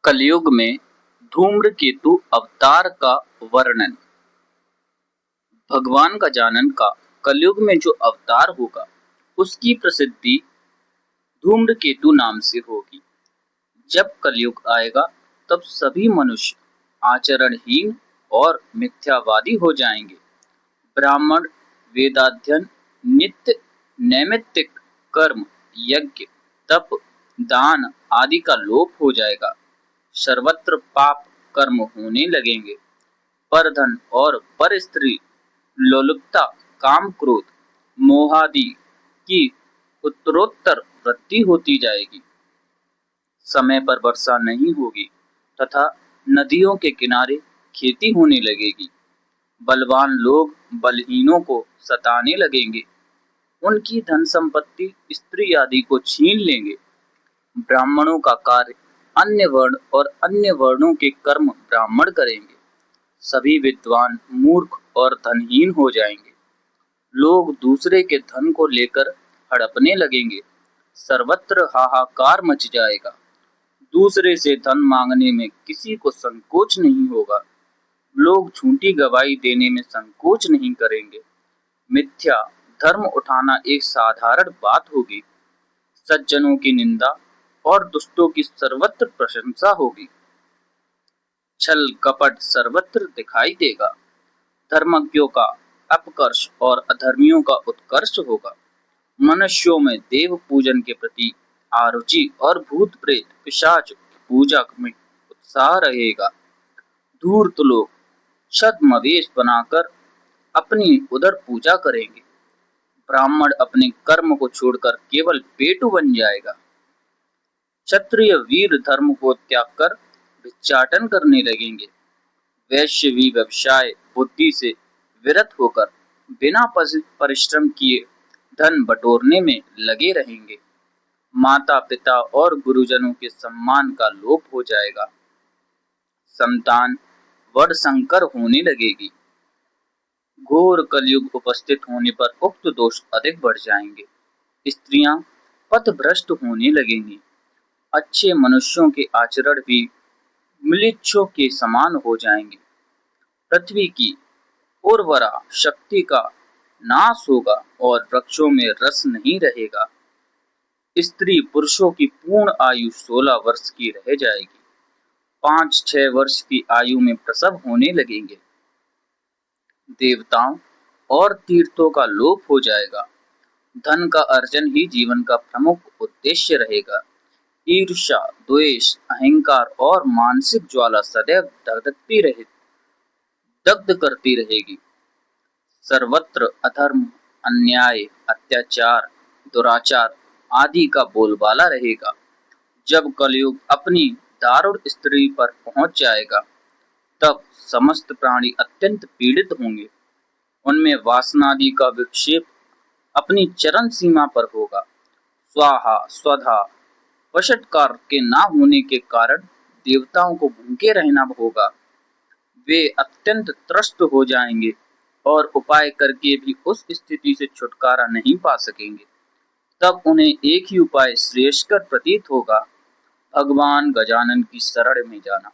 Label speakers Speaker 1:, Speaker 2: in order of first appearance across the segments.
Speaker 1: कलयुग में धूम्रकेतु अवतार का वर्णन। भगवान गजानन का कलयुग में जो अवतार होगा उसकी प्रसिद्धि धूम्रकेतु नाम से होगी। जब कलयुग आएगा तब सभी मनुष्य आचरणहीन और मिथ्यावादी हो जाएंगे। ब्राह्मण वेदाध्ययन, नित्य नैमित्तिक कर्म, यज्ञ, तप, दान आदि का लोप हो जाएगा। सर्वत्र पाप कर्म होने लगेंगे। परधन और पर स्त्री, लोलुपता, काम क्रोध, मोहादि की उत्तरोत्तर वृद्धि होती जाएगी। समय पर वर्षा नहीं होगी तथा नदियों के किनारे खेती होने लगेगी। बलवान लोग बलहीनों को सताने लगेंगे। उनकी धन संपत्ति स्त्री आदि को छीन लेंगे। ब्राह्मणों का कार्य अन्य वर्ण और अन्य वर्णों के कर्म ब्राह्मण करेंगे। सभी विद्वान मूर्ख और धनहीन हो जाएंगे। लोग दूसरे के धन को लेकर हड़पने लगेंगे। सर्वत्र हाहाकार मच जाएगा। दूसरे से धन मांगने में किसी को संकोच नहीं होगा। लोग झूठी गवाही देने में संकोच नहीं करेंगे। मिथ्या धर्म उठाना एक साधारण बात होगी। सज्जनों की निंदा और दुष्टों की सर्वत्र प्रशंसा होगी। छल कपट सर्वत्र दिखाई देगा। धर्मज्ञों का अपकर्ष और अधर्मियों का उत्कर्ष होगा। मनुष्यों में देव पूजन के प्रति आरुचि और भूत प्रेत पिशाच की पूजा में उत्साह रहेगा। धूर्त लोग छद्मवेश बनाकर अपनी उदर पूजा करेंगे। ब्राह्मण अपने कर्म को छोड़कर केवल पेटू बन जाएगा। क्षत्रिय वीर धर्म को त्याग कर भिक्षाटन करने लगेंगे। वैश्य भी व्यवसाय बुद्धि से विरत होकर बिना परिश्रम किए धन बटोरने में लगे रहेंगे। माता पिता और गुरुजनों के सम्मान का लोप हो जाएगा। संतान वड संकर होने लगेगी। घोर कलयुग उपस्थित होने पर उक्त दोष अधिक बढ़ जाएंगे। स्त्रियां पथभ्रष्ट होने लगेंगी। अच्छे मनुष्यों के आचरण भी म्लेच्छों के समान हो जाएंगे। पृथ्वी की उर्वरा शक्ति का नाश होगा और वृक्षों में रस नहीं रहेगा। स्त्री पुरुषों की पूर्ण आयु 16 वर्ष की रह जाएगी। 5-6 वर्ष की आयु में प्रसव होने लगेंगे। देवताओं और तीर्थों का लोप हो जाएगा। धन का अर्जन ही जीवन का प्रमुख उद्देश्य रहेगा। ईर्ष्या, द्वेष, अहंकार और मानसिक ज्वाला सदैव दग्ध करती रहेगी। सर्वत्र अधर्म, अन्याय, अत्याचार, दुराचार आदि का बोलबाला रहेगा। जब कलयुग अपनी दारुण स्थिति पर पहुंच जाएगा तब समस्त प्राणी अत्यंत पीड़ित होंगे। उनमें वासनादि का विक्षेप अपनी चरम सीमा पर होगा। स्वाहा स्वधा वशटकार के ना होने के कारण देवताओं को भूखे रहना होगा। वे अत्यंत त्रस्त हो जाएंगे और उपाय करके भी उस स्थिति से छुटकारा नहीं पा सकेंगे। तब उन्हें एक ही उपाय श्रेयस्कर प्रतीत होगा, भगवान गजानन की शरण में जाना।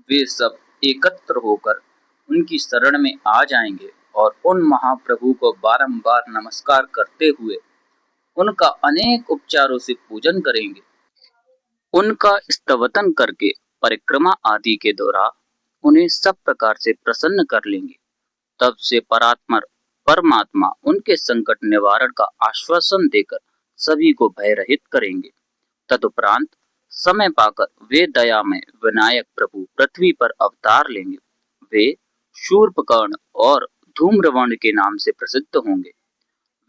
Speaker 1: वे सब एकत्र होकर उनकी शरण में आ जाएंगे और उन महाप्रभु को बारंबार नमस्कार करते हुए उनका अनेक उपचारों से पूजन करेंगे। उनका स्तवतन करके परिक्रमा आदि के द्वारा उन्हें सब प्रकार से प्रसन्न कर लेंगे। तब से परमात्मा उनके संकट निवारण का आश्वासन देकर सभी को भय रहित करेंगे। तदुपरांत समय पाकर वे दयामय विनायक प्रभु पृथ्वी पर अवतार लेंगे। वे शूर्पकर्ण और धूम्रवर्ण के नाम से प्रसिद्ध होंगे।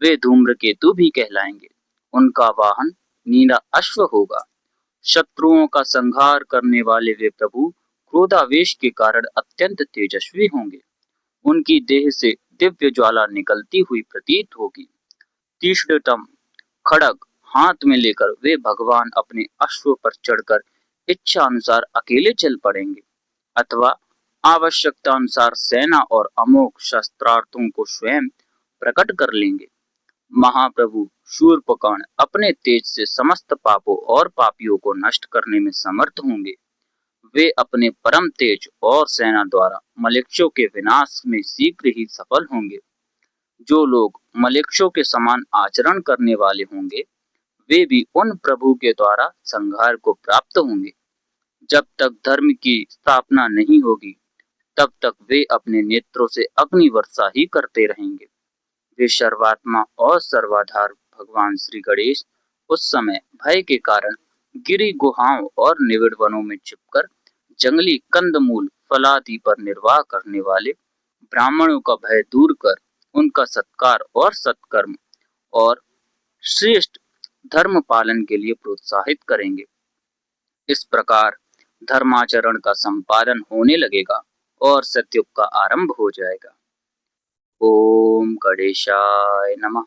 Speaker 1: वे धूम्रकेतु भी कहलाएंगे। उनका वाहन नीला अश्व होगा। शत्रुओं का संहार करने वाले वे प्रभु क्रोधावेश के कारण अत्यंत तेजस्वी होंगे। उनकी देह से दिव्य ज्वाला निकलती हुई प्रतीत होगी। तीक्ष्णतम खड्ग हाथ में लेकर वे भगवान अपने अश्व पर चढ़कर इच्छा अनुसार अकेले चल पड़ेंगे अथवा आवश्यकता अनुसार सेना और अमोघ शस्त्रार्थों को स्वयं प्रकट कर लेंगे। महाप्रभु शूर्पकर्ण अपने तेज से समस्त पापों और पापियों को नष्ट करने में समर्थ होंगे। वे अपने परम तेज और सेना द्वारा मलेच्छों के विनाश में शीघ्र ही सफल होंगे। जो लोग मलेच्छों के समान आचरण करने वाले होंगे, वे भी उन प्रभु के द्वारा संहार को प्राप्त होंगे। जब तक धर्म की स्थापना नहीं होगी, तब तक वे अपने नेत्रों से अग्नि वर्षा ही करते रहेंगे। वे सर्वात्मा और सर्वाधार भगवान श्री गणेश उस समय भय के कारण गिरी गुहाओं और निबिड़ वनों में छिपकर जंगली कंदमूल फलादि पर निर्वाह करने वाले ब्राह्मणों का भय दूर कर उनका सत्कार और सत्कर्म और श्रेष्ठ धर्म पालन के लिए प्रोत्साहित करेंगे। इस प्रकार धर्माचरण का संपादन होने लगेगा और सतयुग का आरंभ हो जाएगा। ओम गणेशाय नमः।